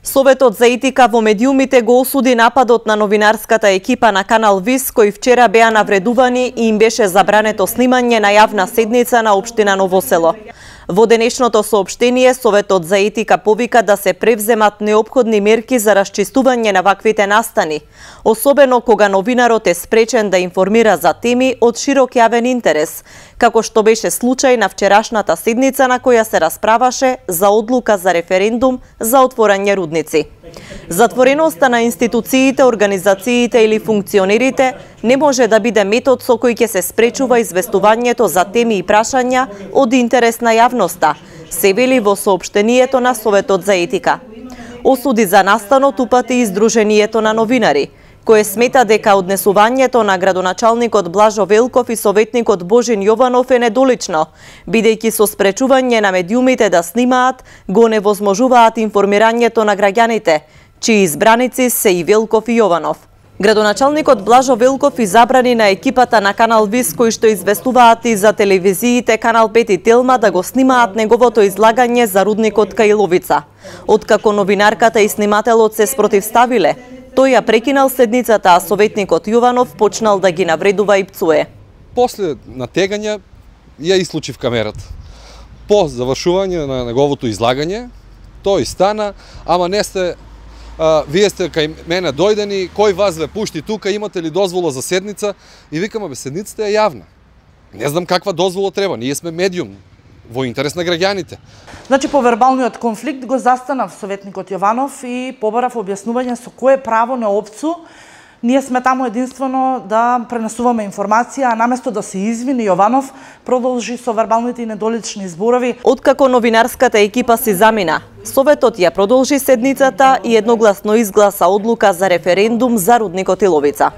Советот за етика во медиумите го осуди нападот на новинарската екипа на Канал ВИС, кои вчера беа навредувани и им беше забрането снимање на јавна седница на општина Ново село. Во денешното соопштение, Советот за етика повика да се превземат неопходни мерки за расчистување на ваквите настани, особено кога новинарот е спречен да информира за теми од широк јавен интерес, како што беше случај на вчерашната седница на која се расправаше за одлука за референдум за отворање рудници. Затвореноста на институциите, организациите или функционерите не може да биде метод со кој ќе се спречува известувањето за теми и прашања од интерес на јавноста, се вели во соопштението на Советот за етика. Осуди за настанот упати и Сдруженијето на новинари, кое смета дека однесувањето на градоначалникот Блажо Велков и советникот Божин Јованов е недолично, бидејќи со спречување на медиумите да снимаат, го невозможуваат информирањето на граѓаните, чии избраници се и Велков и Јованов. Градоначалникот Блажо Велков и забрани на екипата на Канал ВИС, кои што известуваат и за телевизиите Канал 5 и Телма, да го снимаат неговото излагање за рудникот Каиловица. Откако новинарката и снимателот се спротивставиле, тој ја прекинал седницата, а советникот Јованов почнал да ги навредува и пцуе. После натегање ја исклучив камерата. По завршување на неговото излагање, тој стана, ама не сте, вие сте кај мене дојдени, кој вас ве пушти тука, имате ли дозвола за седница? И викам, бе, седницата е јавна. Не знам каква дозвола треба, ние сме медиум, во интерес на граѓаните. Значи, по вербалниот конфликт го застанав советникот Јованов и побарав објаснување со кое право на опцу ние сме таму единствено да пренесуваме информација, а наместо да се извини, Јованов продолжи со вербалните и недолични зборови. Откако новинарската екипа си замина, Советот ја продолжи седницата и едногласно изгласа одлука за референдум за рудникот Иловица.